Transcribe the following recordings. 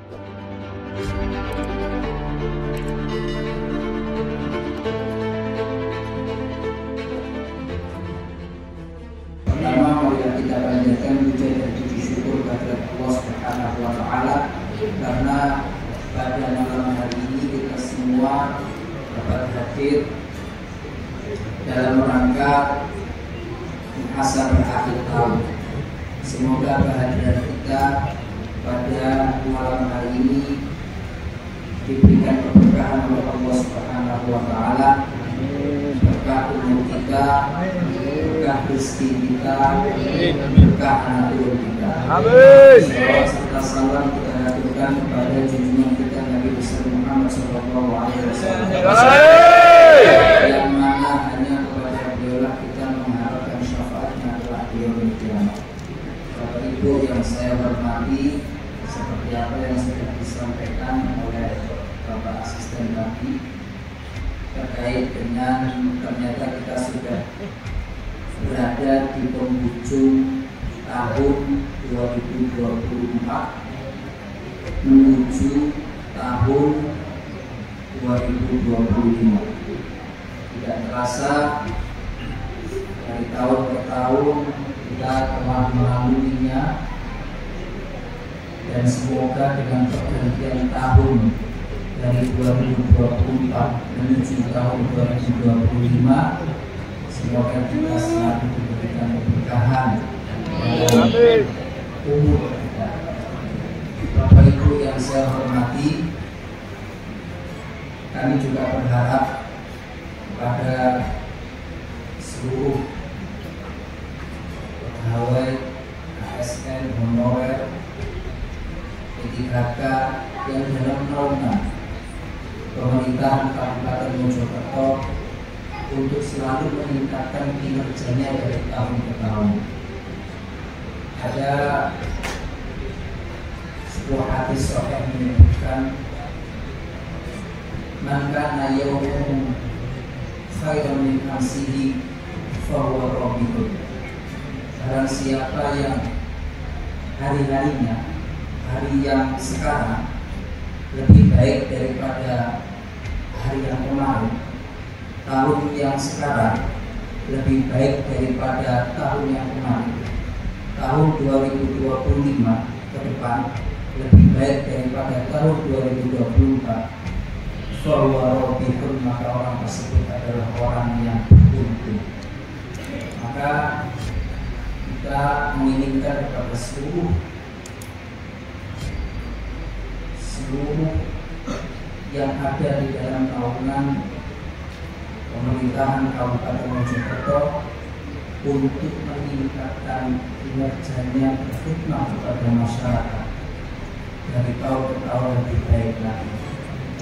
Pertama, marilah kita panjatkan puja dan puji syukur kepada Allah Subhanahu wa Ta'ala, karena pada malam hari ini kita semua dapat hadir dalam rangka asa berakhir tahun. Semoga kehadiran kita pada malam hari ini diberikan keberkahan oleh Allah Subhanahu wa Ta'ala, berkah umur kita, berkah rezeki kita, berkah anak turun kita. Salawat serta salam kita haturkan kepada junjungan kita Nabi besar Muhammad Sallallahu Alaihi Wasallam, yang mana hanya kepada beliau kita mengharapkan syafaatnya adalah beliau kiamat. Bapak Ibu yang saya hormati, seperti apa yang sudah disampaikan oleh Bapak Asisten tadi terkait dengan ternyata kita sudah berada di penghujung tahun 2024 menuju tahun 2025. Tidak terasa dari tahun ke tahun kita telah melaluinya, dan semoga dengan pergantian tahun dari 2024 menuju tahun 2025, semoga kita selalu diberikan keberkahan dalam umur kita. Bapak Ibu yang saya hormati, kami juga berharap kepada seluruh pegawai ASN honorer P3K yang dalam naungan pemerintahan Kabupaten Mojokerto untuk selalu meningkatkan kinerjanya dari tahun ke tahun. Ada sebuah hadis sahih menyebutkan, "Man kana yawmuhu khairan min amsihi fahuwa rabihun." Barang siapa yang hari-harinya, hari yang sekarang lebih baik daripada hari yang kemarin, tahun yang sekarang lebih baik daripada tahun yang kemarin, tahun 2025 ke depan lebih baik daripada tahun 2024, fahuwa rabihun, maka orang tersebut adalah orang yang beruntung. Maka kita menginginkan kepada seluruh yang ada di dalam naungan pemerintahan Kabupaten Mojokerto untuk meningkatkan kinerjanya berkhidmat kepada masyarakat dari tahun ke tahun lebih baik lagi.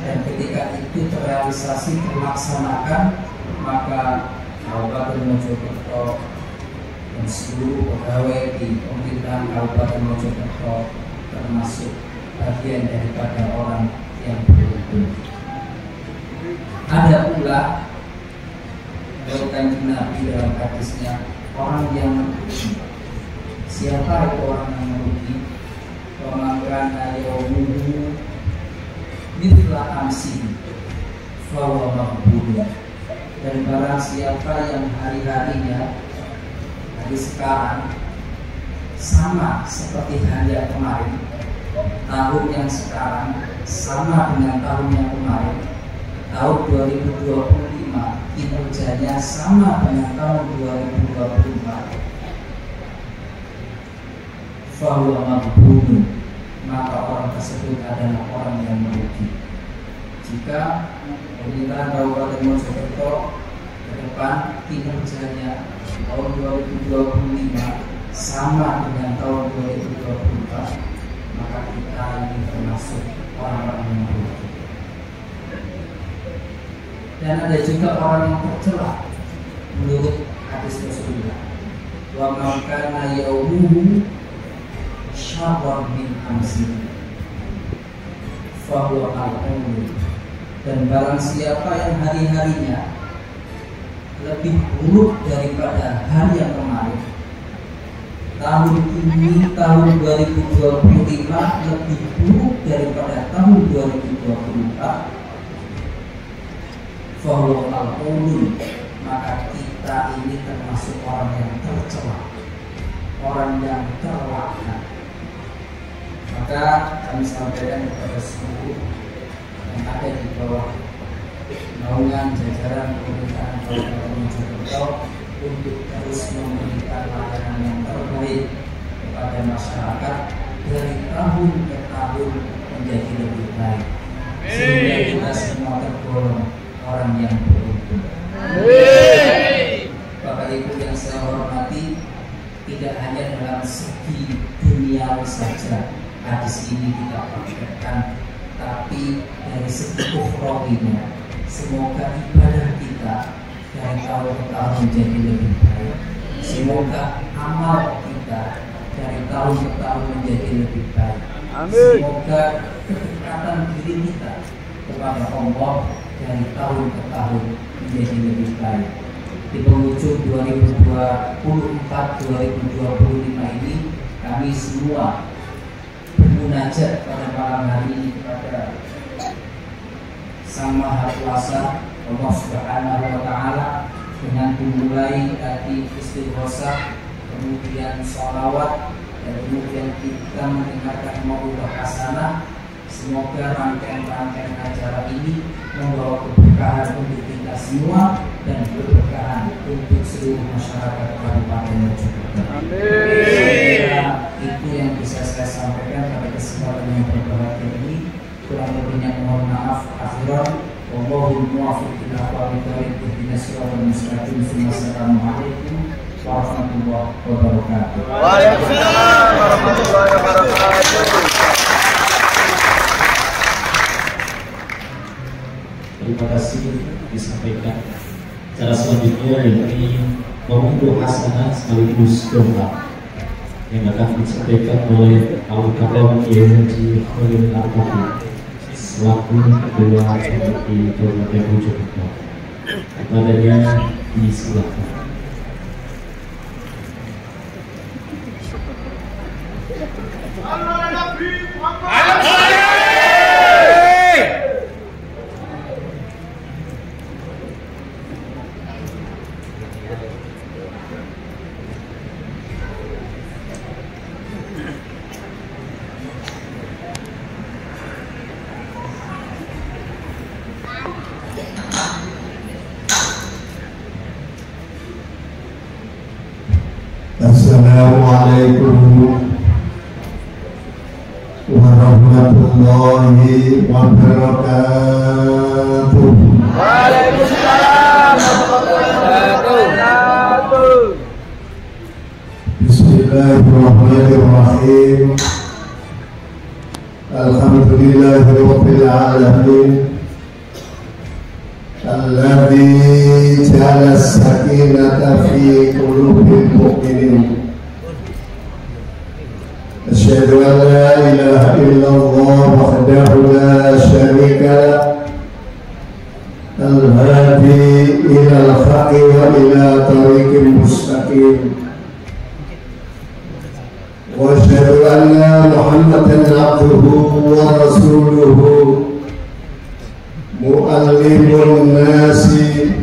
Dan ketika itu terrealisasi, terlaksanakan, maka Kabupaten Mojokerto dan seluruh pegawai di pemerintahan Kabupaten Mojokerto termasuk bagian daripada orang yang beruntung. Ada pula Kanjeng Nabi dalam hadisnya, orang yang siapa itu orang yang merugi? Pemangkan ayyamuhu mithla amsi fahuwa maqbul. Dan barang siapa yang hari-harinya, hari sekarang sama seperti hari yang kemarin, tahun yang sekarang sama dengan tahun yang kemarin, tahun 2025 kinerjanya sama dengan tahun 2024, fahuwa maqbul, maka orang tersebut adalah orang yang merugi. Jika pemerintahan Kabupaten Mojokerto ke depan kinerjanya tahun 2025 sama dengan tahun 2024, maka kita ini termasuk orang-orang yang merugi. Dan ada juga orang yang tercela menurut hadis Rasulullah, wa man kana yaumuhu syarran min amsi fahuwa al-umur. Dan barang siapa yang hari-harinya lebih buruk daripada hari yang kemarin, tahun ini tahun 2025 lebih buruk daripada tahun 2024 follow al-ulun, maka kita ini termasuk orang yang tercela, orang yang terlaknat. Maka kami sampaikan kepada seluruh yang ada di bawah naungan jajaran pemerintahan Kabupaten Mojokerto untuk terus memberikan layanan yang terbaik kepada masyarakat dari tahun ke tahun menjadi lebih baik, sehingga kita semua tergolong orang yang beruntung. Bapak Ibu yang saya hormati, tidak hanya dalam segi duniawi saja hadis ini kita praktekkan, tapi dari segi ukhrawinya, semoga ibadah kita dari tahun ke tahun menjadi lebih baik. Semoga amal kita dari tahun ke tahun menjadi lebih baik. Semoga kedekatan diri kita kepada Allah dari tahun ke tahun menjadi lebih baik. Di penghujung 2024-2025 ini, kami semua bermunajat pada malam hari ini kepada Sang Maha Kuasa Allah Subhanahu wa Ta'ala dengan dimulai dari istighosah, kemudian sholawat, dan kemudian kita mendengarkan mau'izah hasanah. Semoga rangkaian-rangkaian acara ini membawa keberkahan untuk kita semua dan keberkahan untuk seluruh masyarakat Kabupaten Mojokerto. Itu yang bisa saya sampaikan pada kesempatan yang berbahagia ini. Kurang lebihnya mohon maaf. Akhiran, wallahul muwaffiq ila aqwamit thoriq, ihdinas siratal mustaqim. Assalamualaikum warahmatullahi wabarakatuh. Waalaikumsalam warahmatullahi wabarakatuh. Terima kasih disampaikan. Cara selanjutnya yakni mengunduh hasanah sekaligus doa yang akan disampaikan oleh Al-Kapol Kiai Haji Khalil Al-Fatih selaku Ketua MUI Kabupaten Mojokerto. Kepadanya disilakan. Assalamualaikum warahmatullahi wabarakatuh. Waalaikumsalam warahmatullahi wabarakatuh. Bismillahirrahmanirrahim. Alhamdulillahirabbil alamin. Alladzi ja'ala as-sakinata fi qulubil mu'minin. Asyhadu an la ilaha illallah wahdahu la syarika lah, al-hadi ilal haqqi wa ila tariqin mustaqim. Wa asyhadu anna Muhammadan abduhu wa rasuluhu mu'allimun nasi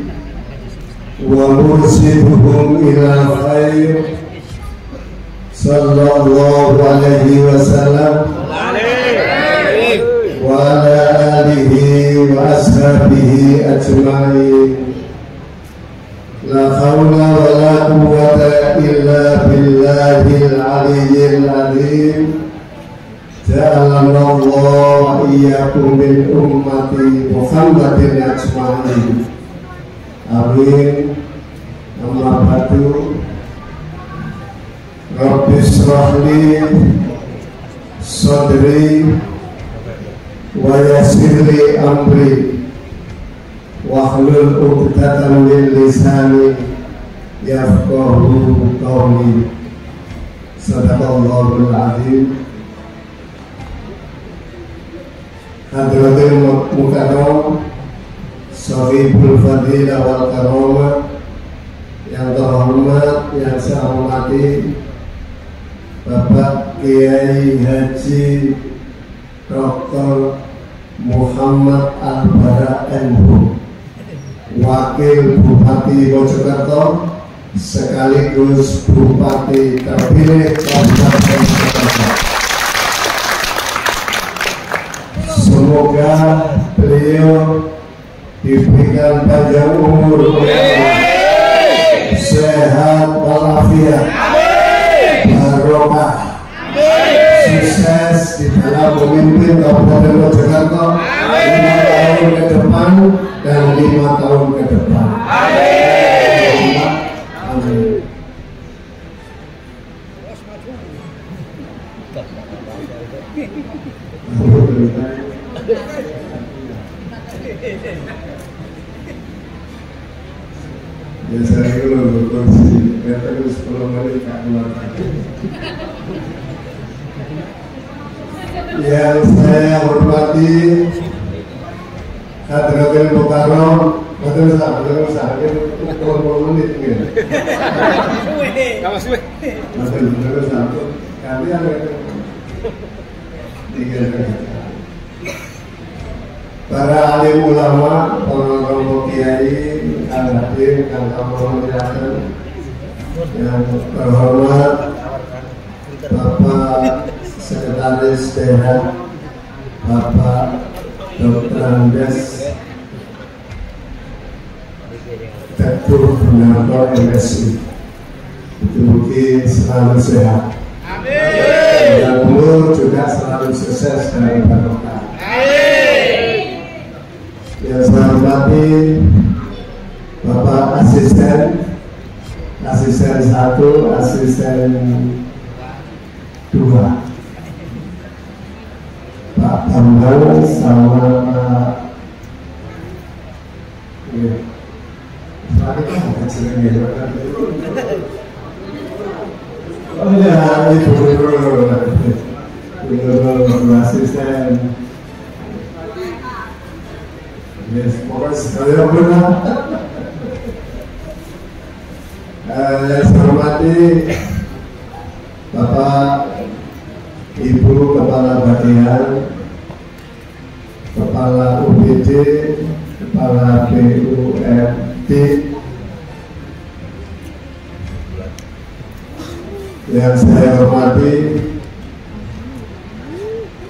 wa mursiduhum ila khair. Sallallahu alaihi wasallam wa ala alihi wa ashabihi ajma'in. La hawla wa la quwwata illa billahil aliyyil azim. Ja'alana Allah wa iyyakum min ummati Muhammadin ajma'in. Amin. Amma ba'du. Rabbi shrah li sadri wa yassir li amri wahlul 'uqdatam min lisani yafqahu qawli. Sadaqallahul azim. Hadratul mukarram, sahibul fadilah wal karamah, yang terhormat, yang saya hormati Bapak Kiai Haji Dr. Muhammad Albara NU, Wakil Bupati Mojokerto sekaligus Bupati terpilih Kabupaten Mojokerto. Semoga beliau diberikan panjang umur, sehat walafiat, barokah, sukses di dalam memimpin Kabupaten Mojokerto 5 tahun ke depan dan 5 tahun ke depan. Amin. Amin. Biasanya itu berkongsi, kata 10 menit tak keluar. Yang saya hormati Hadratil Mukarram, betul sakit 10 menit gitu. Betul sakit. Kalian tiga. Para alim ulama, para rombongan kiai, al-hadir, yang kamu yang terhormat Bapak Sekretaris Daerah Bapak Dr. Andes Teguh Gunarto MSI, mungkin selalu sehat. Dan umur juga selalu sukses dan barokah. Yang saya hormati Bapak Asisten 1, Asisten 2, Pak Bambang sama Pak oh ya, itu asisten. Yes, pokoknya sekalian benar. Yang saya hormati Bapak Ibu Kepala Bagian, Kepala UPD, Kepala BUMD, yang saya hormati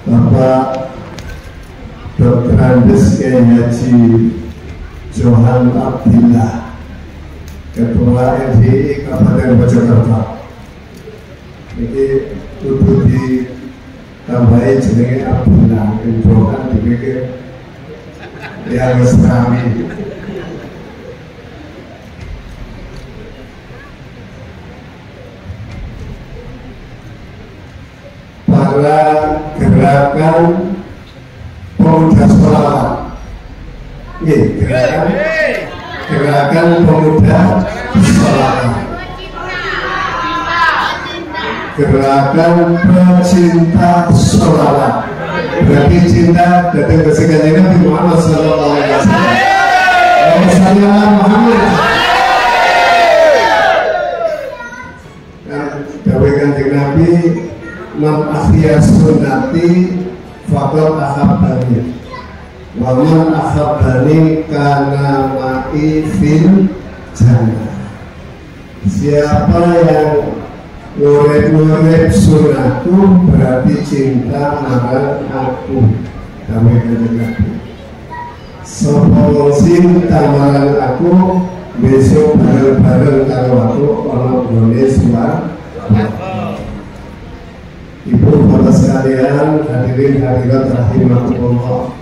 Bapak Dr. Andes Kiai Haji Johan Abdillah, Ketua LDI Kabupaten Mojokerto. Ini untuk ditambahi jenenge Abdillah, Johan dipikir yang kami. Para gerakan pemuda sholawat, gerakan pemuda sholawat, gerakan pecinta sholawat, berarti cinta datang ke sekalian Nabi Muhammad Sallallahu Alaihi Wasallam. Wassalamualaikum Muhammad. Dawai Kanjeng Nabi, man ahya sunnati faqad ahabbani wa man ahabbani kana ma'i fil jannah. Siapa yang ngurep-ngurep sunnahku berarti cinta marang aku. Dawai Kanjeng Nabi, sapa wong cinta marang aku besok bareng-bareng karo aku ana gone swarga. Ibu bapak sekalian, hadirin hadirat rahimakumullah.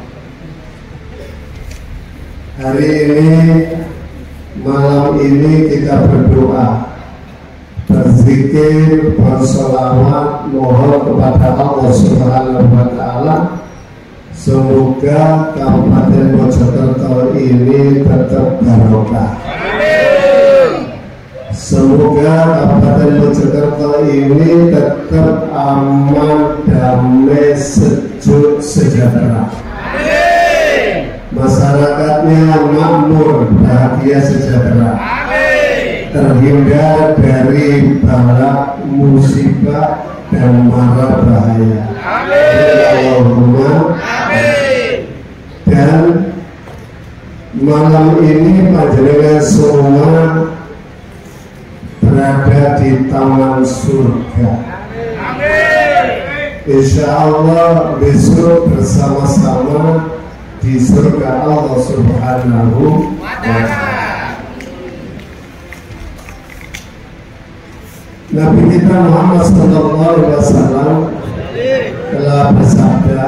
Hari ini, malam ini kita berdoa, berzikir, bersolawat, mohon kepada Allah Subhanahu wa Ta'ala. Semoga Kabupaten Mojokerto ini tetap barokah. Semoga Kabupaten Mojokerto ini tetap aman, damai, sejuk, sejahtera. Masyarakatnya makmur, bahagia, sejahtera. Terhindar dari bala musibah dan mara bahaya. Allahumma. malam ini panjenengan semua berada di taman surga. Insya Allah besok bersama-sama di surga Allah Subhanahu wa Ta'ala. Nabi kita Muhammad SAW telah bersabda,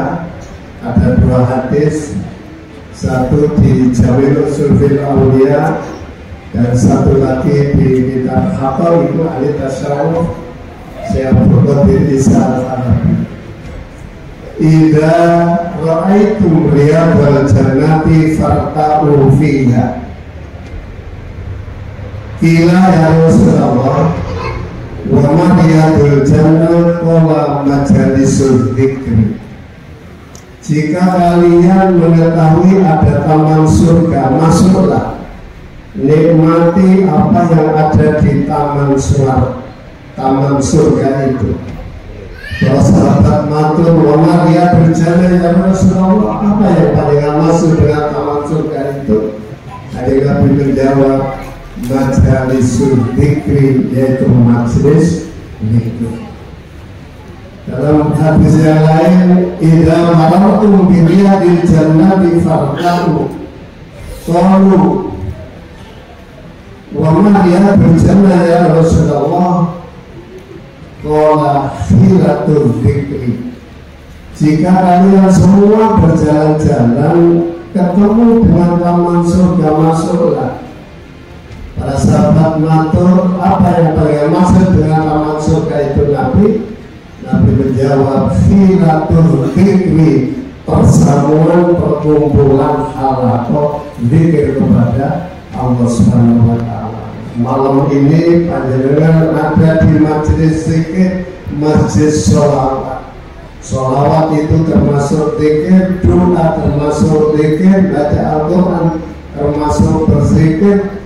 ada dua hadis, satu di Jawil Sulfil Aulia dan satu lagi di kitab Hakal itu ahli tasawuf saya berkutip Isa Al-Farabi. Idza ra'aitum riyadal jannati farta'u fiha. Qila ya Rasulullah, wa ma riyadul jannah qala majalisul dzikri. Jika kalian mengetahui ada taman surga, masuklah, nikmati apa yang ada di taman surga itu. Para sahabat matur, wa ma riyadul jannah ya Rasulullah, apa yang paling masuk dengan taman surga itu? Ada Nabi menjawab, majalisul dzikri, yaitu majelis zikir. Dalam hadis yang lain, idza marartum bi riyadil jannati farqahu. Qalu wa ma riyadul jannah ya Rasulullah? Qala filatul dzikri. Jika kalian semua berjalan-jalan ketemu dengan taman surga, masuklah. Para sahabat matur, apa yang paling maksud dengan taman surga itu Nabi? Nabi menjawab, filatul dzikri, persamuan perkumpulan halaqah zikir kepada Allah Subhanahu wa Ta'ala. Malam ini panjenengan ada di majelis zikir, majelis sholawat. Sholawat itu termasuk zikir, doa termasuk zikir, baca Al-Quran termasuk berzikir.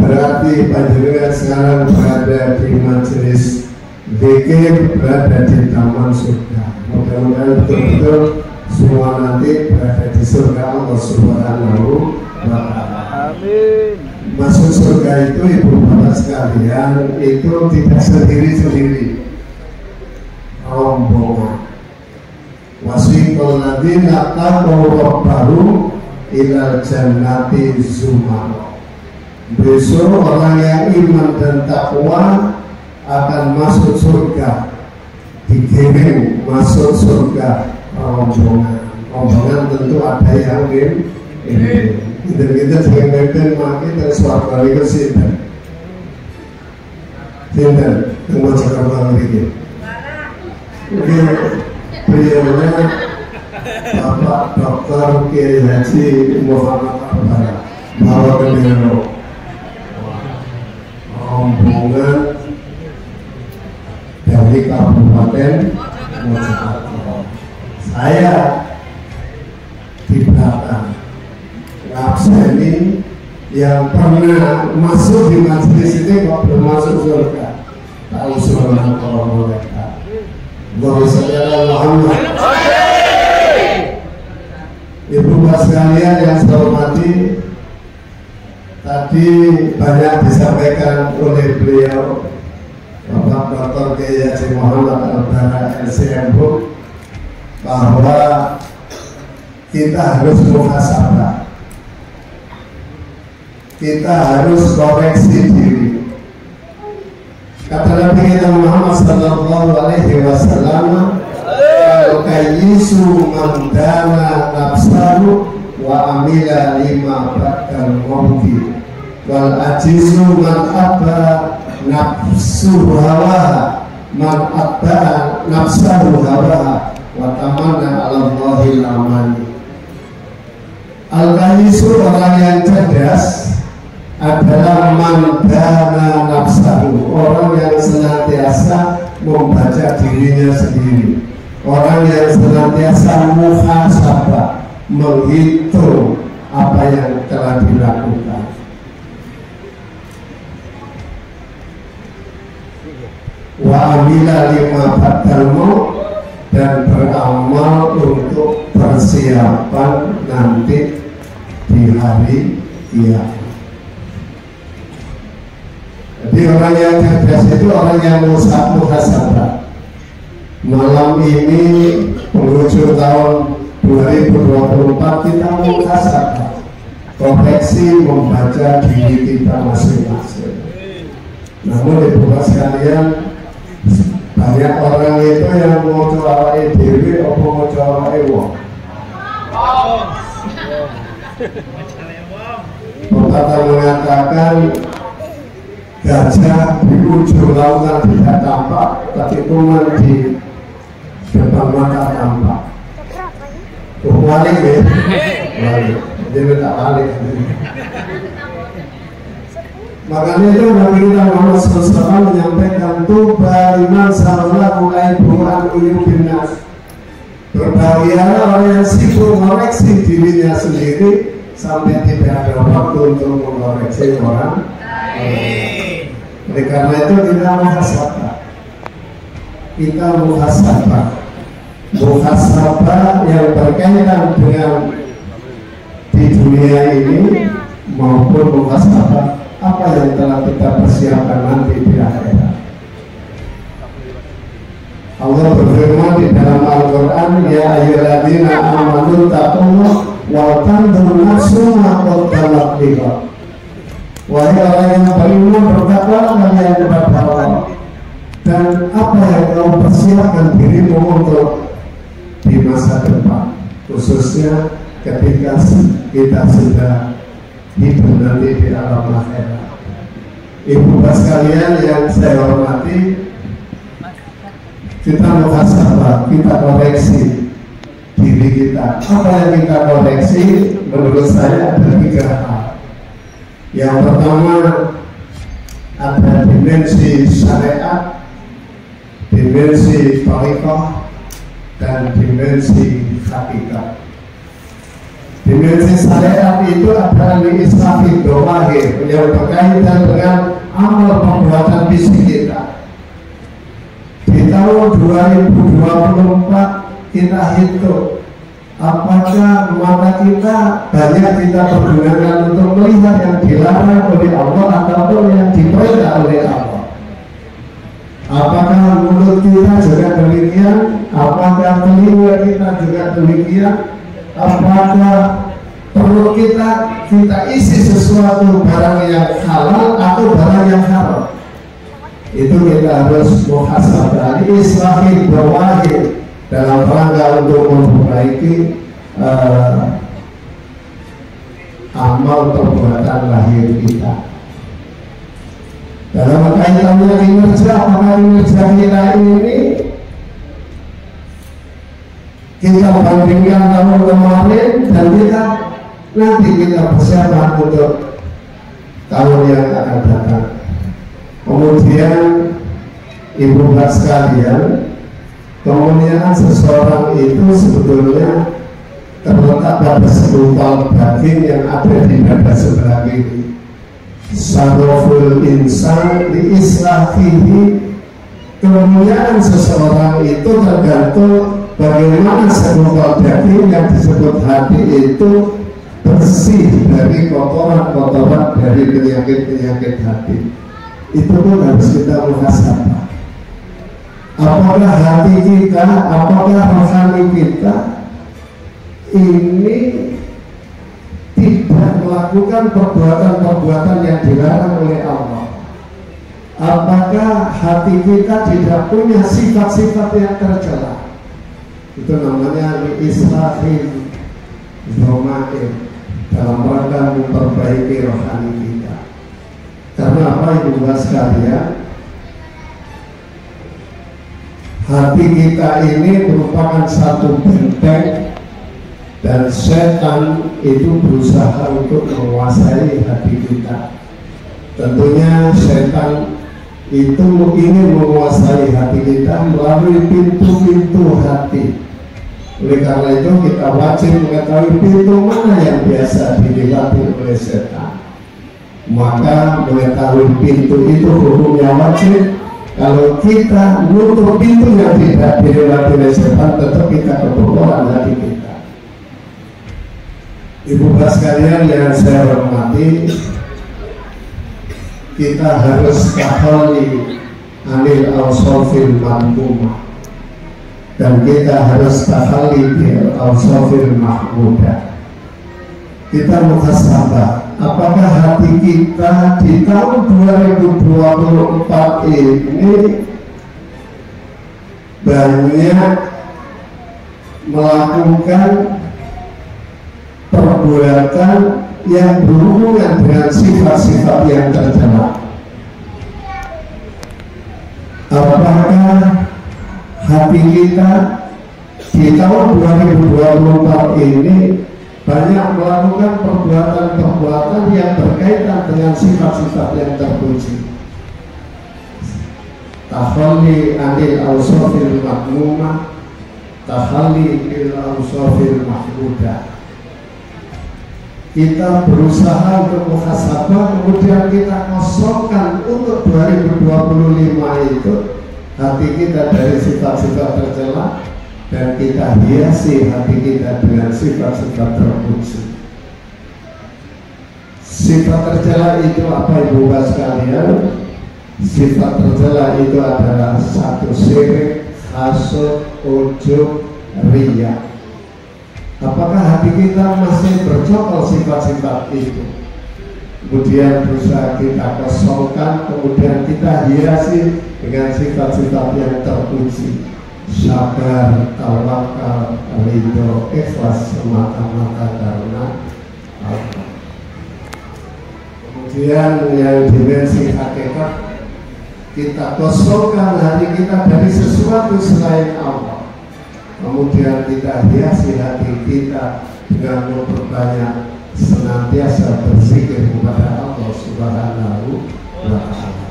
Berarti panjenengan sekarang berada di majelis zikir, berada di taman surga. Mudah-mudahan betul-betul semua nanti berada di surga Allah Subhanahu wa Ta'ala. Amin. Masuk surga itu ibu bapak sekalian itu tidak sendiri-sendiri, rombongan. Wasiqal ladzina taqaw rabbahum ilal jannati zumara. Besok orang yang iman dan takwa akan masuk surga, dikirim masuk surga rombongan. Rombongan tentu ada yang ini kita jangan memimpin makin dari suarga itu sinten tunggu Jakarta lagi. Mungkin beliaunya Bapak Dr. Kiai Haji Muhammad Abdullah bawa ke beliau rombongan dari Kabupaten Mojokerto. Saya di belakang ngabseni yang pernah masuk di majelis ini kok belum masuk surga. Tahu surga kalau mereka. Guru saudara Muhammad. Ibu bapak sekalian yang saya hormati, tadi banyak disampaikan oleh beliau Bapak Dr. Kiai Haji Muhammad Al-Bara LCMH bahwa kita harus muhasabah, kita harus koreksi diri. Kata Nabi kita Muhammad Sallallahu Alaihi Wasallam, al-kayyisu man dana nafsahu wa amila lima ba'dal mauti wal ajizu man abba nafsuhu hawaha man abba nafsahu hawaha wa tamanna ala Allahil amani. Al-kayyisu orang yang cerdas adalah man dana nafsahu, orang yang senantiasa membaca dirinya sendiri, orang yang senantiasa muhasabah, menghitung apa yang telah dilakukan. Wa amila lima ba'dal maut, dan beramal untuk persiapan nanti di hari kiamat. Jadi orang yang cerdas itu orang yang muhasabah. Malam ini penghujung tahun 2024 kita muhasabah, koreksi membaca diri kita masing-masing. Namun ibu sekalian, banyak orang itu yang mau coba dewi atau mau coba wong. Pepatah mengatakan gajah di ujung lautan tidak tampak, tapi kuman di depan mata tampak. Balik ya, balik. Jadi tak balik. Makanya itu Nabi kita Muhammad SAW menyampaikan tuba liman sallallahu alaihi binas. Berbahagialah orang yang sibuk mengoreksi dirinya sendiri sampai tidak ada waktu untuk mengoreksi orang lain. Oleh karena itu kita muhasabah. Kita muhasabah. Muhasabah yang berkaitan dengan di dunia ini maupun muhasabah apa yang telah kita persiapkan nanti di akhirat. Allah berfirman di dalam Al-Quran, ya ayyuhalladzina amanu taqullaha wa tanzur nafsun ma qaddamat lighad. Wahai orang yang beriman, bertakwalah kalian kepada Allah, dan apa yang kau persiapkan dirimu untuk di masa depan, khususnya ketika kita sudah hidup nanti di alam akhirat. Ibu bapak sekalian yang saya hormati, kita muhasabah, kita koreksi diri kita. Apa yang kita koreksi menurut saya ada 3 hal. Yang pertama, ada dimensi syariat, dimensi thariqah, dan dimensi hakikat. Dimensi syariat itu adalah islahi domahir yang berkaitan dengan amal perbuatan fisik kita. Di tahun 2024 kita hitung apakah mata kita banyak kita pergunakan untuk melihat yang dilarang oleh Allah ataupun yang diperintah oleh Allah. Apakah mulut kita juga demikian? Apakah telinga kita juga demikian? Apakah perut kita isi sesuatu barang yang halal atau barang yang haram? Itu kita harus muhasabah, islahi bawahir dalam rangka untuk memperbaiki amal perbuatan lahir kita. Dalam kaitannya kinerja, apakah kinerja kita ini kita bandingkan tahun kemarin dan kita nanti kita persiapan untuk tahun yang akan datang. Kemudian ibu bapak sekalian, kemuliaan seseorang itu sebetulnya terletak pada segumpal daging yang ada di dada sebelah kiri. Syaraful insan di islahihi, kemuliaan seseorang itu tergantung bagaimana segumpal daging yang disebut hati itu bersih dari kotoran-kotoran dari penyakit-penyakit hati. Itu pun harus kita muhasabah. Apakah hati kita, apakah rohani kita ini tidak melakukan perbuatan-perbuatan yang dilarang oleh Allah? Apakah hati kita tidak punya sifat-sifat yang tercela? Itu namanya islahin domain dalam rangka memperbaiki rohani kita. Karena apa ibu bapak sekalian, hati kita ini merupakan satu benteng dan setan itu berusaha untuk menguasai hati kita. Tentunya setan itu ingin menguasai hati kita melalui pintu-pintu hati. Oleh karena itu kita wajib mengetahui pintu mana yang biasa dilewati oleh setan. Maka mengetahui pintu itu hukumnya wajib. Kalau kita menutup pintu yang tidak dilewati oleh setan, tetap kita kebobolan hati kita. Ibu bapak sekalian yang saya hormati, kita harus tahali anil awsafil madmumah dan kita harus tahali bil awsafil mahmudah. Kita muhasabah, apakah hati kita di tahun 2024 ini banyak melakukan perbuatan yang berhubungan dengan sifat-sifat yang tercela. Apakah hati kita di tahun 2024 ini banyak melakukan perbuatan-perbuatan yang berkaitan dengan sifat-sifat yang terpuji? Tahalli anil awsafil madmumah, tahalli bil awsafil mahmudah. Kita berusaha untuk muhasabah, kemudian kita kosongkan untuk 2025 itu hati kita dari sifat-sifat tercela dan kita hiasi hati kita dengan sifat-sifat terpuji. Sifat tercela itu apa ibu bapak sekalian? Sifat tercela itu adalah satu, syirik, hasud, ujub, riya. Apakah hati kita masih bercokol sifat-sifat itu? Kemudian berusaha kita kosongkan, kemudian kita hiasi dengan sifat-sifat yang terpuji. Sabar, tawakal, ridho, ikhlas semata-mata karena Allah. Kemudian yang dimensi hakikat, kita kosongkan hati kita dari sesuatu selain Allah. Kemudian kita hiasi hati kita dengan memperbanyak senantiasa berzikir kepada Allah Subhanahu wa ta'ala.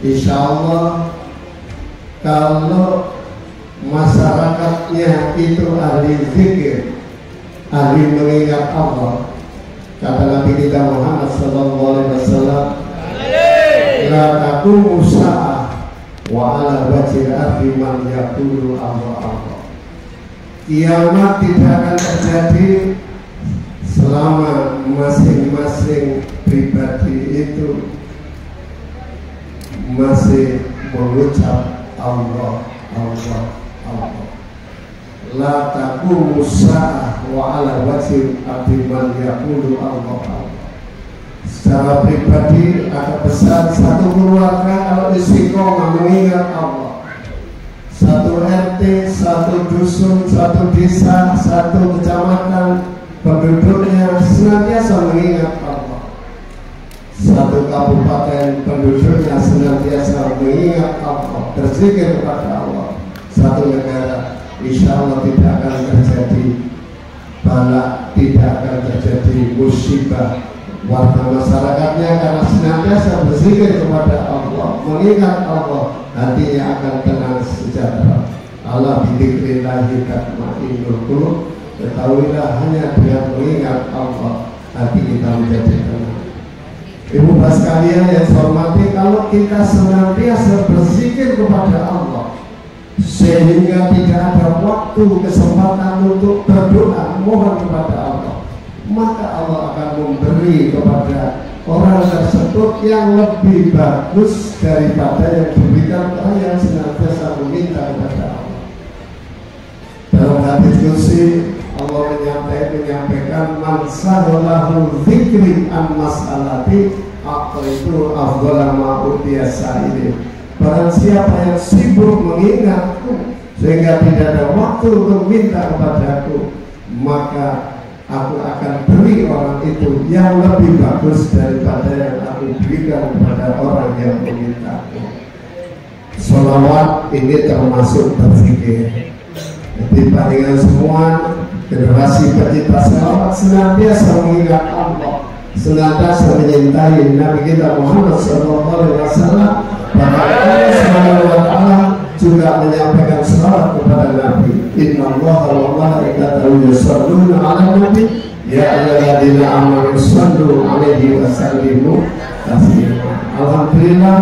Insya Allah kalau masyarakatnya itu ahli zikir, ahli mengingat Allah, kata Nabi kita Muhammad SAW, la taqumu sa'ah wa ala wajhil ardi man yaqulu Allah. Kiamat tidak akan terjadi selama masing-masing pribadi itu masih mengucap Allah, Allah, Allah. La taqumu sa'ah wa ala wajhil ardi man yaqulu Allah, Allah. Secara pribadi agak besar satu keluarga kalau istiqomah mengingat Allah, satu RT, satu dusun, satu desa, satu kecamatan penduduknya senantiasa mengingat Allah, satu kabupaten penduduknya senantiasa mengingat Allah, berzikir kepada Allah, satu negara insya Allah tidak akan terjadi bala, tidak akan terjadi musibah. Warga masyarakatnya karena senantiasa berzikir kepada Allah, mengingat Allah, hatinya akan tenang sejahtera. Allah bidzikrillahi tatma'innul qulub. Ketahuilah hanya dengan mengingat Allah hati kita menjadi tenang. Ibu bapak sekalian yang saya hormati, kalau kita senantiasa berzikir kepada Allah sehingga tidak ada waktu kesempatan untuk berdoa mohon kepada Allah, maka Allah akan memberi kepada orang tersebut yang lebih bagus daripada yang diberikan orang yang senantiasa meminta kepada Allah. Dalam hadis qudsi Allah menyampaikan man sa'alahu dzikri an mas'alati aqaitu afdhala ma utiya sa'ilin. Barang siapa yang sibuk mengingatku sehingga tidak ada waktu untuk minta kepadaku, maka aku akan beri orang itu yang lebih bagus daripada yang aku berikan kepada orang yang memintaku. Sholawat ini termasuk berzikir. Jadi palingan semua generasi pecinta sholawat senantiasa mengingat Allah, senantiasa menyintai Nabi kita Muhammad SAW. Bahkan Allah Subhanahu wa ta'ala juga menyampaikan sholawat kepada Nabi. Inna Allaha wa malaikatahu yusholluna 'alan nabi ya ayyuhalladzina amanu shollu 'alaihi wa sallimu taslima. Alhamdulillah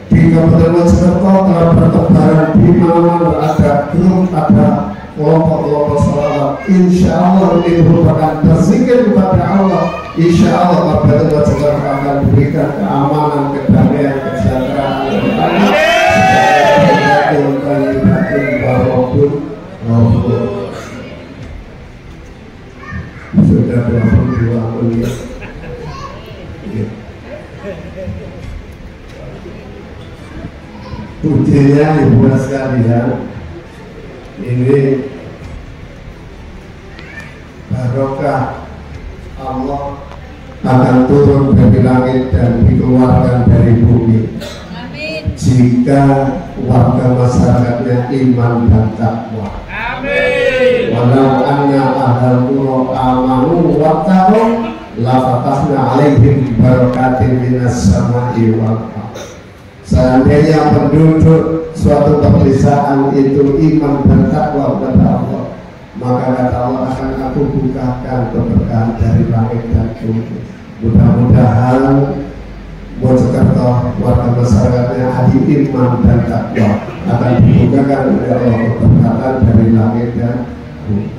di Kabupaten Mojokerto telah bertebaran di mana ada grup, ada kelompok-kelompok salawat. Insya Allah ini merupakan berzikir kepada Allah. Insya Allah Bapak Jakarta akan berikan keamanan, kedamaian, kesejahteraan. Sudah 22 menit. Pujinya ibu sekalian, ini barokah Allah akan turun dari langit dan dikeluarkan dari bumi. Amin. Jika warga masyarakatnya iman dan takwa. Amin. Walau anna ahlal qura amanu wattaqu la fatahna alaihim barakatin minas sama'i wal ardh. Seandainya penduduk suatu pedesaan itu iman dan takwa kepada Allah, maka kata Allah akan aku bukakan keberkahan dari langit dan bumi. Mudah-mudahan Mojokerto warga masyarakatnya ahli iman dan takwa akan dibukakan oleh Allah keberkahan dari langit dan bumi.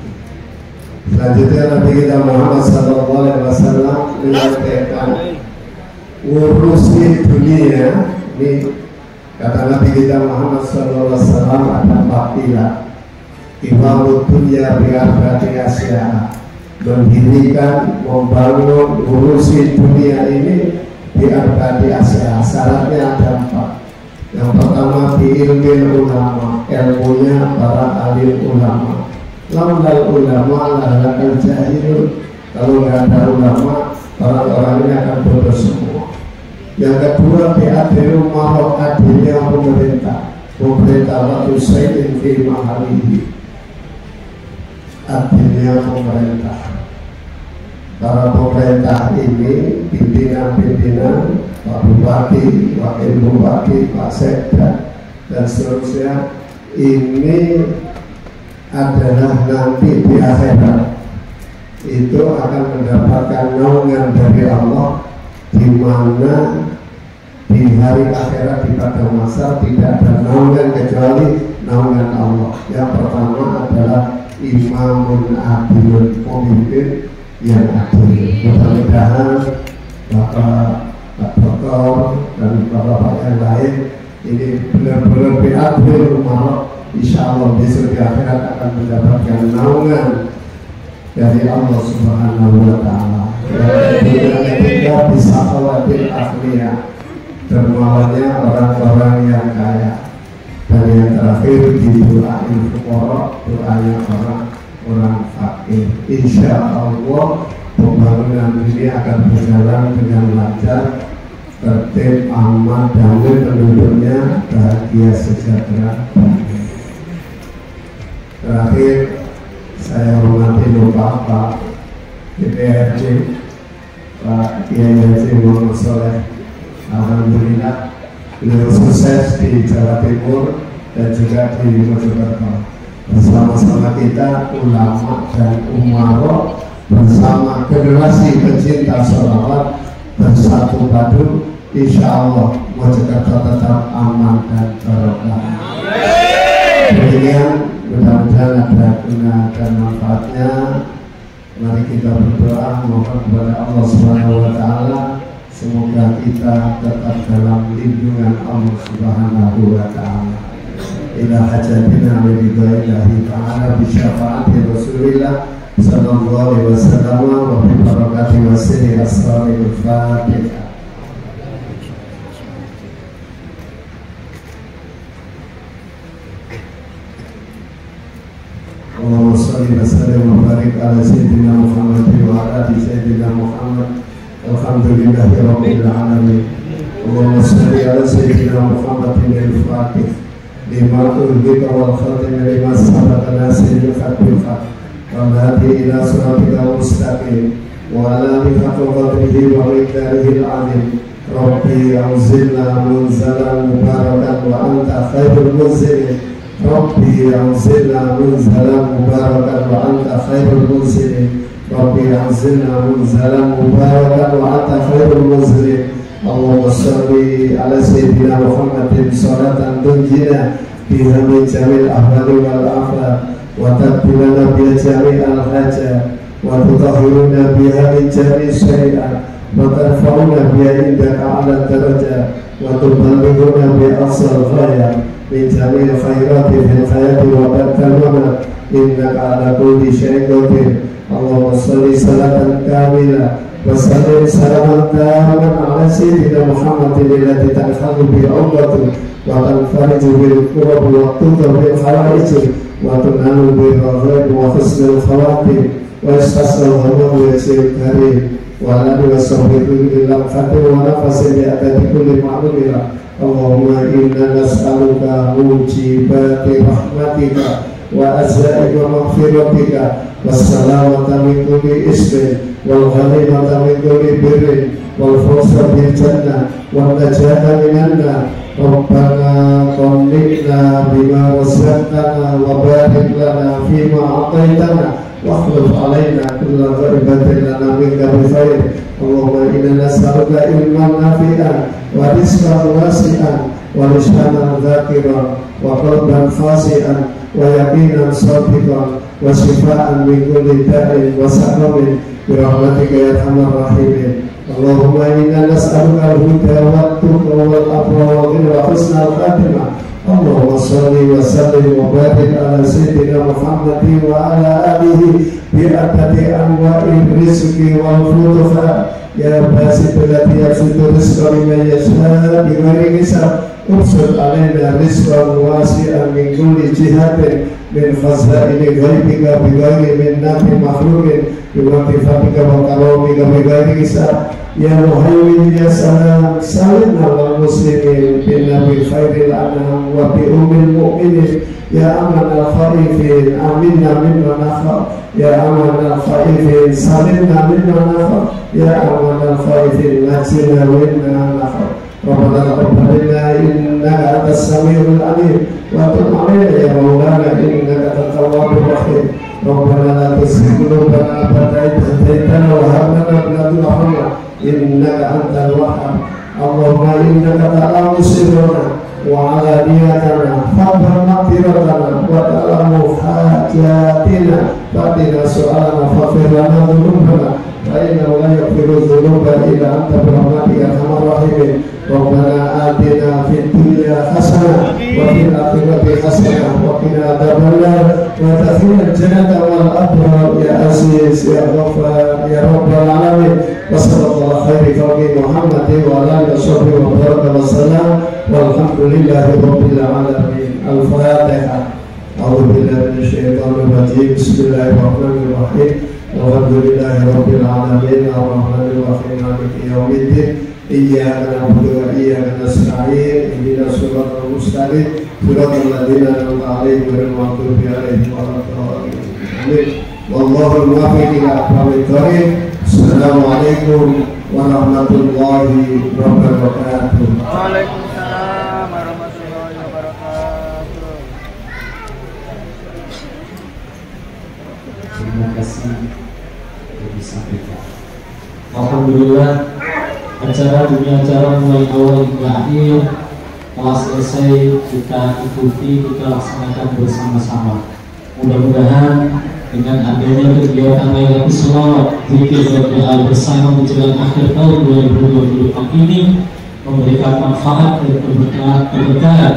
Selanjutnya Nabi kita Muhammad SAW menyampaikan urusi dunia. Ini kata Nabi kita Muhammad SAW ada 4 pilar. Imamud dunya bi'arba'ati asya, mendirikan, membangun, urusi dunia ini bi'arba'ati asya. Syaratnya ada 4. Yang pertama bi'ilmi ulama, ilmunya para alim ulama. Laulal ulama lahalakal jahilun. Kalau nggak ada ulama, orang-orang ini akan bodoh semua. Yang kedua bi'adil marok, adilnya pemerintah. Pemerintah waktu sayyidin fi mahalihi, adilnya pemerintah. Para pemerintah ini, pimpinan-pimpinan, Pak Bupati, Wakil Bupati, Pak Sekda, dan seterusnya, ini adalah nanti di akhirat itu akan mendapatkan naungan dari Allah, di mana di hari akhirat di pada masa tidak ada naungan kecuali naungan Allah. Yang pertama adalah imamun adilun, pemimpin yang adil. Mudah-mudahan Bapak Doktor dan Bapak yang lain ini benar-benar beradil umat. Insya Allah besok di akhirat akan mendapatkan naungan dari Allah Subhanahu wa Ta'ala. Yang ketiga bisa khawatir akhliya, dermawannya orang-orang yang kaya. Dan yang terakhir di doain fuqara, doanya orang fakir. Insya Allah pembangunan ini akan berjalan dengan lancar, tertib, aman, damai, penduduknya bahagia, sejahtera. Terakhir saya hormati Bapak DPRD Pak Kiai Haji Muhammad Soleh. Alhamdulillah beliau sukses di Jawa Timur dan juga di Mojokerto. Bersama-sama kita ulama dan umaro, bersama generasi pecinta sholawat bersatu padu. Insya Allah Mojokerto tetap aman dan barokah. Demikian, mudah-mudahan ada guna dan manfaatnya. Mari kita berdoa mohon kepada Allah Subhanahu wa Ta'ala, semoga kita tetap dalam lindungan Allah Subhanahu wa Ta'ala. Ila hajatina wa ridaillahi ta'ala bi syafaati Rasulillah sallallahu alaihi wasallam wa bi barakati wa sirri asraril Fatihah. Allahumma shalli wa sallim wa barik ala sayyidina Muhammad wa ala ali sayyidina Muhammad. Alhamdulillahi rabbil alamin. Allahumma shalli ala sayyidina Muhammadin al-Fatih lima ulbika wal khatim lima sabaqa nasiril fatil fat wa hadi ila suratika mustaqim wa ala alihi qadrihi wa miqdarihi al-azim. Rabbi anzilna munzalan mubarakan wa anta khairul munzilin. Rabbi anzilna munzalan mubarakan wa anta khairul munzilin. Rabbi anzilna munzalan mubarakan wa anta khairul munzilin. Allahumma sholli ala sayyidina Muhammadin sholatan tunjina biha min jamil ahwali wal afat وتكفلنا بها جميع الحاجات وتطهرنا بها من جميع السيئات وترفعنا بها عندك أعلى الدرجات وتبلغنا بأقصى الغاية من جميع الخيرات في الحياة وتكرمنا إنك على كل شيء قدير. اللهم صل صلاة كاملة وسلم سلاما تاما على سيدنا محمد الذي تنحل بعقدة وتنفرج بالكرب وتقضى بالحوائج وتنال بالرغائب وحسن الخواتم ويستسقى الغمام ويسير الكريم وعلى آله وصحبه إلى الفتح ونفس بأداة كل معلومة. اللهم إنا نسألك موجبات رحمتك وأجزائك ومغفرتك والسلامة من كل إثم والغنيمة من كل بر والفوز بالجنة والنجاة من النار. ربنا طمئنا بما رزقتنا وبارك لنا فيما أعطيتنا واخلف علينا كل غيبة لنا منك بخير. اللهم إنا نسألك علما نافعا ورزقا واسعا ولسانا ذاكرا وقلبا خاشعا ويقينا صادقا وشفاء من كل داء وسقم برحمتك يا أرحم الراحمين. اللهم إنا نسألك الهدى والتقى والعفو والغنى وحسن الخاتمة. اللهم صل وسلم وبارك على سيدنا محمد وعلى آله بعدد أنواع الرزق والفتوحات يا باسط الذي يبسط الرزق لمن يشاء بغير حساب. ابسط علينا رزقا واسعا من كل جهة من خزائن غيبك بغير منة مخلوق بمعرفتك وكرامك بغير حساب. يا مهيمن يا سلام سلمنا والمسلمين بالنبي خير الأنام وبأم المؤمنين يا أمن الخائفين آمنا مما نخاف يا أمن الخائفين سلمنا مما نخاف يا أمن الخائفين نجنا مما نخاف. ربنا تقبل منا إنك أنت السميع العليم وتب علينا يا مولانا إنك أنت التواب الرحيم. ربنا لا تزغ قلوبنا بعد إذ هديتنا وهب لنا من لدنك رحمة إنك أنت الوهاب. اللهم إنك تعلم سرنا وعلانيتنا فاغفر مغفرتنا وتعلم حاجاتنا فأتنا سؤالنا فاغفر لنا ذنوبنا فإنه لا يغفر الذنوب إلا أنت برحمتك يا أرحم الراحمين. ربنا آتنا في الدنيا حسنة وفي الآخرة حسنة وقنا عذاب النار وادخلنا الجنة والأبرار يا عزيز يا غفار يا رب العالمين. وصلى الله خير خلق محمد وعلى آله وصحبه وبارك وسلم والحمد لله رب العالمين. الفاتحة. أعوذ بالله من الشيطان الرجيم. بسم الله الرحمن الرحيم. الحمد لله رب العالمين الرحمن الرحيم مالك يوم الدين إياك نعبد وإياك نستعين اهدنا الصراط المستقيم صراط الذين أنعمت عليهم غير المغضوب عليهم ولا الضالين آمين. والله الموفق إلى أقوام الطريق. السلام عليكم ورحمة الله وبركاته. Waalaikumsalam warahmatullahi wabarakatuh. Terima kasih yang disampaikan. Alhamdulillah, acara mulai awal hingga akhir telah selesai kita ikuti, kita laksanakan bersama-sama. Mudah-mudahan dengan adanya kegiatan Lailatul Shalawat, zikir dan doa bersama menjelang akhir tahun 2024 ini memberikan manfaat dan keberkahan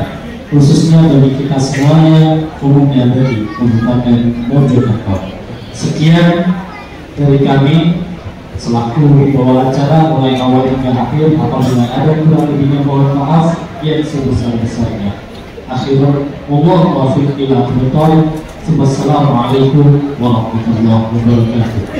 khususnya bagi kita semuanya, umumnya bagi Kabupaten Mojokerto. Sekian dari kami selaku pembawa acara mulai awal hingga akhir. Apabila ada kurang lebihnya mohon maaf yang sebesar-besarnya. Akhirul umur taufiq ila hidayah. Wassalamualaikum warahmatullahi wabarakatuh.